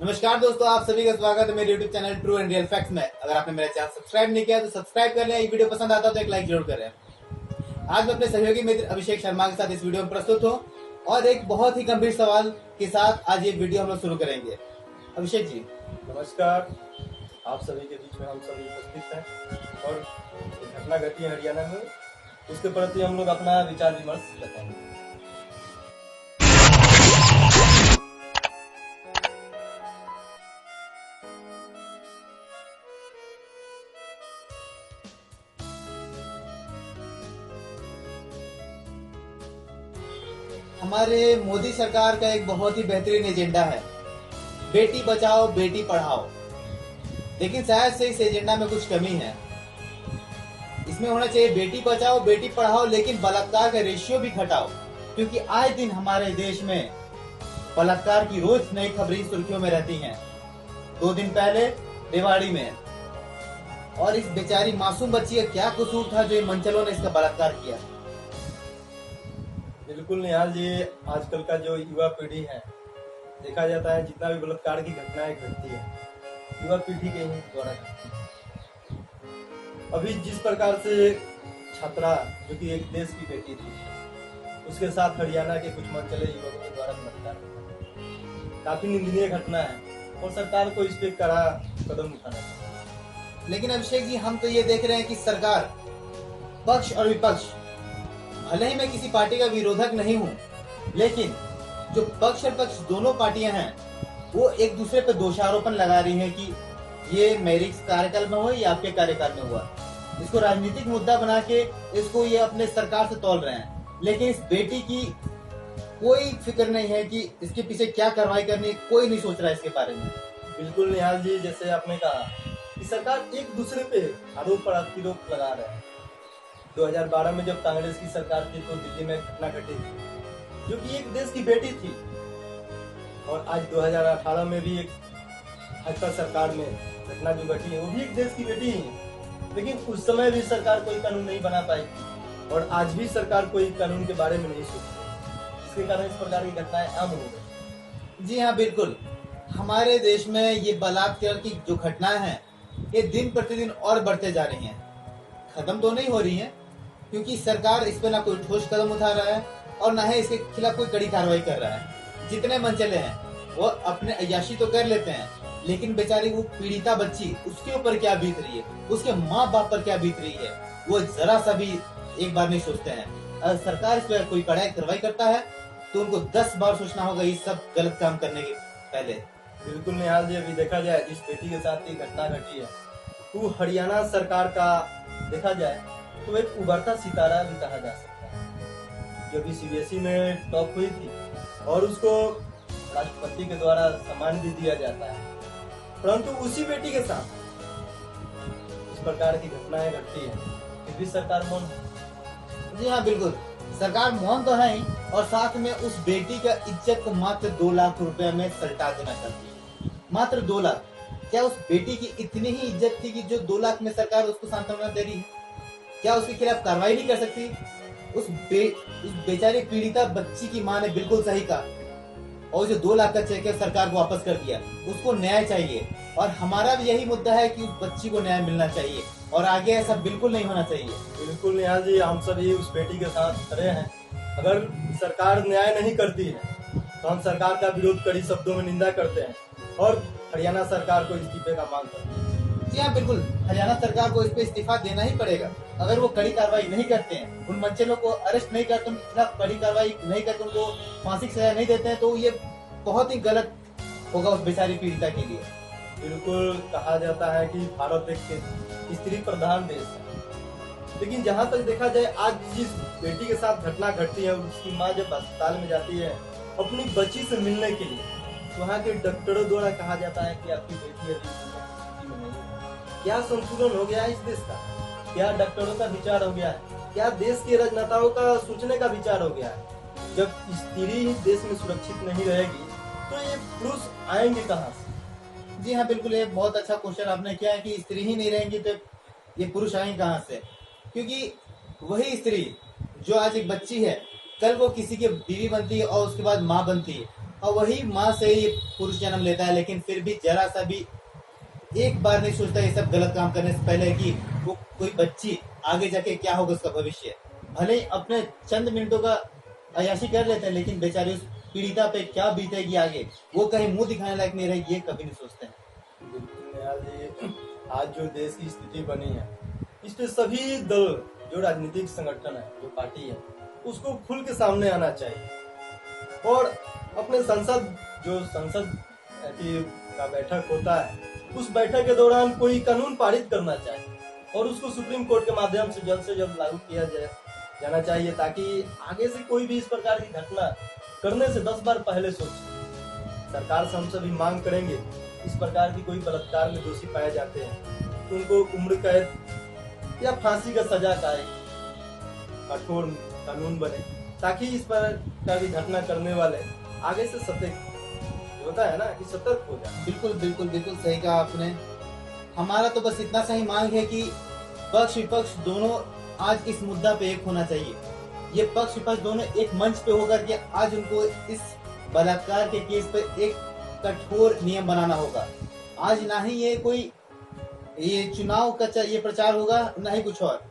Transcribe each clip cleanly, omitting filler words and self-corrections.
नमस्कार दोस्तों, आप सभी का स्वागत है मेरे YouTube channel true and real facts में। अगर आपने मेरा चैनल सब्सक्राइब नहीं किया तो सब्सक्राइब कर लें। ये वीडियो पसंद आता हो तो एक लाइक जरूर करें। आज मैं अपने सहयोगी मित्र अभिषेक शर्मा के साथ इस वीडियो में प्रस्तुत हूँ और एक बहुत ही गंभीर सवाल के साथ आज ये वीडियो हम लोग शुरू करेंगे। अभिषेक जी नमस्कार। आप सभी के बीच में हम सभी उपस्थित हैं और एक घटना घटी है हरियाणा में, उसके प्रति हम लोग अपना विचार विमर्श बताएंगे। हमारे मोदी सरकार का एक बहुत ही बेहतरीन एजेंडा है, बेटी बचाओ बेटी पढ़ाओ। लेकिन शायद से इस एजेंडा में कुछ कमी है। इसमें होना चाहिए बेटी बचाओ बेटी पढ़ाओ, लेकिन बलात्कार का रेशियो भी घटाओ, क्योंकि आए दिन हमारे देश में बलात्कार की रोज नई खबरें सुर्खियों में रहती हैं। 2 दिन पहले रेवाड़ी में, और इस बेचारी मासूम बच्ची का क्या कसूर था जो इन मंचलों ने इसका बलात्कार किया। बिल्कुल निहाल जी, आजकल का जो युवा पीढ़ी है, देखा जाता है जितना भी बलात्कार की घटनाएं घटती है युवा पीढ़ी के ही द्वारा घटती है। अभी जिस प्रकार से छात्रा जो कि एक देश की बेटी थी, उसके साथ हरियाणा के कुछ मनचले युवकों के द्वारा बलात्कार किया, काफी निंदनीय घटना है और सरकार को इस पे कड़ा कदम उठाना चाहिए। लेकिन अभिषेक जी, हम तो ये देख रहे हैं कि सरकार, पक्ष और विपक्ष, भले ही मैं किसी पार्टी का विरोधक नहीं हूं, लेकिन जो पक्ष और पक्ष दोनों पार्टियां हैं वो एक दूसरे पर दोषारोपण लगा रही हैं कि ये मेरे कार्यकाल में हुआ या आपके कार्यकाल में हुआ। इसको राजनीतिक मुद्दा बना के इसको ये अपने सरकार से तौल रहे हैं। लेकिन इस बेटी की कोई फिक्र नहीं है कि इसके पीछे क्या कार्रवाई करनी, कोई नहीं सोच रहा है इसके बारे में। बिल्कुल निहाल जी, जैसे आपने कहा कि सरकार एक दूसरे पे आरोप पर आरोप लगा रहे हैं। 2012 में जब कांग्रेस की सरकार थी तो दिल्ली में घटना घटी थी जो कि एक देश की बेटी थी, और आज 2018 में भी एक भाजपा सरकार में घटना जो घटी है वो भी एक देश की बेटी ही है। लेकिन उस समय भी सरकार कोई कानून नहीं बना पाई और आज भी सरकार कोई कानून के बारे में नहीं सोचती, जिसके कारण इस प्रकार की घटनाएं आम हो गई। जी हाँ, बिल्कुल। हमारे देश में ये बलात्कार की जो घटनाएं हैं ये दिन प्रतिदिन और बढ़ते जा रही हैं, खत्म तो नहीं हो रही हैं, क्योंकि सरकार इस पे ना कोई ठोस कदम उठा रहा है और ना ही इसके खिलाफ कोई कड़ी कार्रवाई कर रहा है। जितने मनचले हैं वो अपने अय्याशी तो कर लेते हैं, लेकिन बेचारी वो पीड़िता बच्ची, उसके ऊपर क्या बीत रही है, उसके माँ बाप पर क्या बीत रही है, वो जरा सा भी एक बार नहीं सोचते हैं। अगर सरकार इस पर कोई कड़ाई कार्रवाई करता है तो उनको 10 बार सोचना होगा ये सब गलत काम करने के पहले। बिल्कुल निहाल जी, अभी देखा जाए जिस बेटी के साथ ये घटना घटी है वो हरियाणा सरकार का देखा जाए तो एक उभरता सितारा भी कहा जा सकता है, जो भी सीबीएसई में टॉप हुई थी और उसको राष्ट्रपति के द्वारा सम्मान भी दिया जाता है। परंतु उसी बेटी के साथ इस प्रकार की घटनाएं घटती है, फिर भी सरकार मौन है। जी हाँ, बिल्कुल। सरकार मौन तो है ही, और साथ में उस बेटी का इज्जत को मात्र 2 लाख रुपए में सल्टा देना चाहती है। मात्र 2 लाख। क्या उस बेटी की इतनी ही इज्जत थी कि जो 2 लाख में सरकार उसको सांत्वना दे रही है? क्या उसके खिलाफ कार्रवाई नहीं कर सकती? उस बेचारी पीड़िता बच्ची की माँ ने बिल्कुल सही कहा, और जो 2 लाख का चेक है सरकार को वापस कर दिया। उसको न्याय चाहिए, और हमारा भी यही मुद्दा है कि उस बच्ची को न्याय मिलना चाहिए और आगे ऐसा बिल्कुल नहीं होना चाहिए। बिल्कुल निहाल जी, हम सभी उस बेटी के साथ खड़े हैं। अगर सरकार न्याय नहीं करती है तो हम सरकार का विरोध कड़ी शब्दों में निंदा करते हैं और हरियाणा सरकार को इस्तीफे का मांग करते हैं। जी हाँ, बिल्कुल। हरियाणा सरकार को इस पे इस्तीफा देना ही पड़ेगा। अगर वो कड़ी कार्रवाई नहीं करते हैं, उन मंचलों को अरेस्ट नहीं करते, उनके खिलाफ कड़ी कार्रवाई नहीं करते, उनको फांसी की सजा नहीं देते हैं, तो ये बहुत ही गलत होगा उस बेचारी पीड़िता के लिए। बिल्कुल, कहा जाता है कि भारत एक स्त्री प्रधान देश है, लेकिन जहां तक देखा जाए आज जिस बेटी के साथ घटना घटती है उसकी माँ जब अस्पताल में जाती है अपनी बच्ची से मिलने के लिए, वहाँ के डॉक्टरों द्वारा कहा जाता है कि आपकी बेटी अभी स्थिति में नहीं है। क्या संतुलन हो गया है इस देश का? क्या डॉक्टरों का विचार हो गया है? क्या देश के राजनेताओं का सोचने का विचार हो गया है? जब स्त्री ही देश में सुरक्षित नहीं रहेगी तो ये पुरुष आएंगे कहाँ से? जी हाँ, बिल्कुल। ये बहुत अच्छा क्वेश्चन आपने किया है कि स्त्री ही नहीं रहेंगी तो ये पुरुष आएंगे कहाँ से? क्योंकि वही स्त्री जो आज एक बच्ची है, कल वो किसी की बीवी बनती है और उसके बाद माँ बनती है, और वही माँ से ये पुरुष जन्म लेता है, लेकिन फिर भी जरा सा भी एक बार नहीं सोचता ये सब गलत काम करने से पहले कि वो कोई बच्ची आगे जाके क्या होगा उसका भविष्य। भले ही अपने चंद मिनटों का अय्याशी कर लेते हैं, लेकिन बेचारे उस पीड़िता पे क्या बीतेगी आगे, वो कहीं मुंह दिखाने लायक नहीं रहेगी, ये कभी नहीं सोचते हैं। बिल्कुल नेहाल जी, आज जो देश की स्थिति बनी है, इस पे सभी दल, जो राजनीतिक संगठन है, जो पार्टी है, उसको खुल के सामने आना चाहिए और अपने संसद, जो संसद की का बैठक होता है, उस बैठक के दौरान कोई कानून पारित करना चाहिए और उसको सुप्रीम कोर्ट के माध्यम से जल्द लागू किया जाना चाहिए, ताकि आगे से कोई भी इस प्रकार की घटना करने से 10 बार पहले सोचे। सरकार से हम सभी मांग करेंगे, इस प्रकार की कोई बलात्कार में दोषी पाए जाते हैं तो उनको उम्र कैद या फांसी का सजा का एक कठोर कानून बने, ताकि इस प्रकार की घटना करने वाले आगे से सतर्क होता है ना, कि सतर्क हो जाए। बिल्कुल बिल्कुल बिल्कुल सही कहा आपने। हमारा तो बस इतना सा ही मांग है कि पक्ष विपक्ष दोनों आज इस मुद्दा पे एक होना चाहिए। ये पक्ष विपक्ष दोनों एक मंच पे होकर के आज उनको इस बलात्कार के केस पे एक कठोर नियम बनाना होगा। आज ना ही ये चुनाव का ये प्रचार होगा, ना ही कुछ और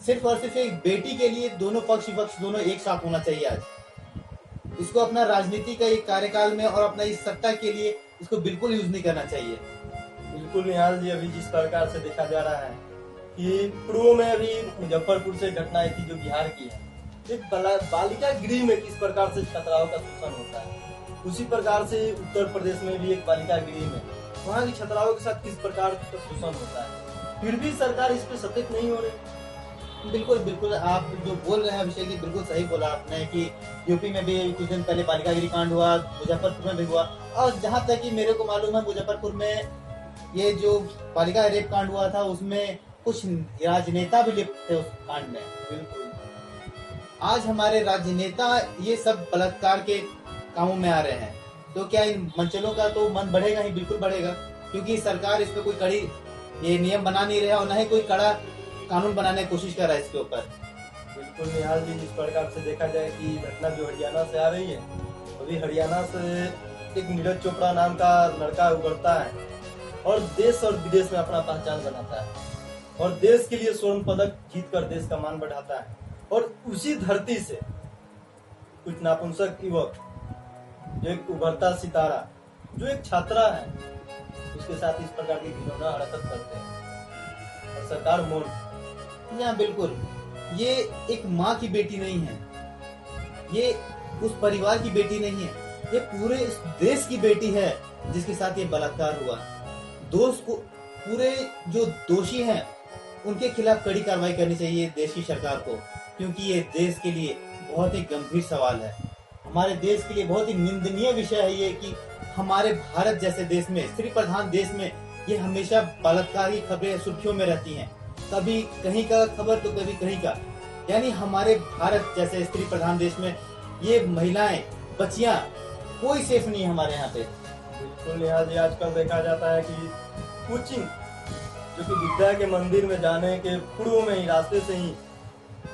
सिर्फ एक बेटी के लिए दोनों पक्ष विपक्ष दोनों एक साथ होना चाहिए। आज इसको अपना राजनीति का एक कार्यकाल में और अपना इस सत्ता के लिए इसको बिल्कुल यूज नहीं करना चाहिए। बिल्कुल निहाल जी, अभी जिस प्रकार से देखा जा रहा है कि पूर्व में अभी मुजफ्फरपुर से घटना आई थी जो बिहार की है, एक बालिका गृह में किस प्रकार से छात्राओं का शोषण होता है, उसी प्रकार से उत्तर प्रदेश में भी एक बालिका गृह में वहाँ की छात्राओं के साथ किस प्रकार का शोषण होता है, फिर भी सरकार इस पे सचेत नहीं हो रही। बिल्कुल बिल्कुल, आप जो बोल रहे हैं विषय की बिल्कुल सही बोला आपने कि यूपी में भी कुछ दिन पहले बालिका गिरी कांड हुआ, मुजफ्फरपुर में भी हुआ, और जहाँ तक कि मेरे को मालूम है मुजफ्फरपुर में ये जो बालिका रेप कांड हुआ था उसमें कुछ राजनेता भी लिप्त थे उस कांड में। बिल्कुल, आज हमारे राजनेता ये सब बलात्कार के कामों में आ रहे हैं, तो क्या इन मंचलों का तो मन बढ़ेगा ही, बिल्कुल बढ़ेगा, क्योंकि सरकार इस पे कोई कड़ी ये नियम बना नहीं रहा और न ही कोई कड़ा कानून बनाने की कोशिश कर रहा है इसके ऊपर। बिल्कुल निहाल जी, जिस प्रकार से देखा जाए कि घटना जो हरियाणा से आ रही है, अभी हरियाणा से एक नीरज चोपड़ा नाम का लड़का उभरता है और देश और विदेश में अपना पहचान बनाता है और देश के लिए स्वर्ण पदक जीत कर देश का मान बढ़ाता है, और उसी धरती से कुछ नापुंसक युवक, जो एक उभरता सितारा, जो एक छात्रा है, उसके साथ इस प्रकार की घिनौना हरकत करते हैं और सरकार मौन। यहाँ बिल्कुल, ये एक माँ की बेटी नहीं है, ये उस परिवार की बेटी नहीं है, ये पूरे इस देश की बेटी है जिसके साथ ये बलात्कार हुआ। दोस्त को पूरे जो दोषी हैं उनके खिलाफ कड़ी कार्रवाई करनी चाहिए देश की सरकार को, क्योंकि ये देश के लिए बहुत ही गंभीर सवाल है। हमारे देश के लिए बहुत ही निंदनीय विषय है ये कि हमारे भारत जैसे देश में, स्त्री प्रधान देश में, ये हमेशा बलात्कार की खबरें सुर्खियों में रहती हैं। कभी कहीं का खबर तो कभी कहीं का, यानी हमारे भारत जैसे स्त्री प्रधान देश में ये महिलाएं, बच्चियां, कोई सेफ नहीं है हमारे यहाँ पे। बिल्कुल निहाल जी, आजकल देखा जाता है कि कोचिंग, जो कि विद्या के मंदिर में जाने के पूर्व में ही, रास्ते से ही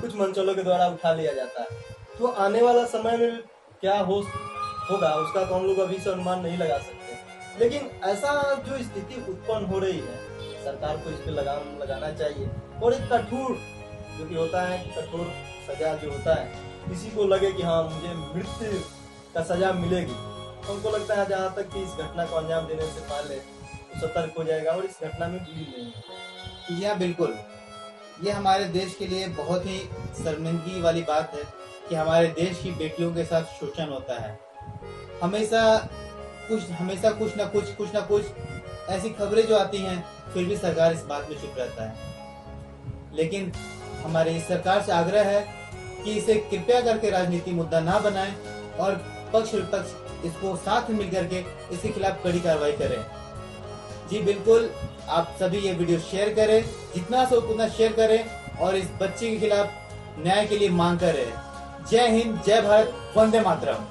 कुछ मंचलों के द्वारा उठा लिया जाता है, तो आने वाला समय में क्या होगा उसका तो हम लोग अभी से अनुमान नहीं लगा सकते, लेकिन ऐसा जो स्थिति उत्पन्न हो रही है, सरकार को इस पे लगाम लगाना चाहिए और एक कठोर, जो कि होता है कठोर सजा जो होता है, किसी को लगे कि हाँ मुझे मृत्यु का सजा मिलेगी, उनको लगता है जहाँ तक कि इस घटना को अंजाम देने से पहले तो सतर्क हो जाएगा और इस घटना में जुड़ी नहीं है। या बिल्कुल, ये हमारे देश के लिए बहुत ही शर्मिंदगी वाली बात है कि हमारे देश की बेटियों के साथ शोषण होता है। हमेशा कुछ ना कुछ ऐसी खबरें जो आती हैं, फिर भी सरकार इस बात में चुप रहता है। लेकिन हमारे इस सरकार से आग्रह है कि इसे कृपया करके राजनीति मुद्दा ना बनाएं और पक्ष विपक्ष इसको साथ में मिलकर के इसके खिलाफ कड़ी कार्रवाई करें। जी बिल्कुल, आप सभी ये वीडियो शेयर करें, जितना से उतना शेयर करें और इस बच्चे के खिलाफ न्याय के लिए मांग करें। जय हिंद, जय भारत, वंदे मातरम।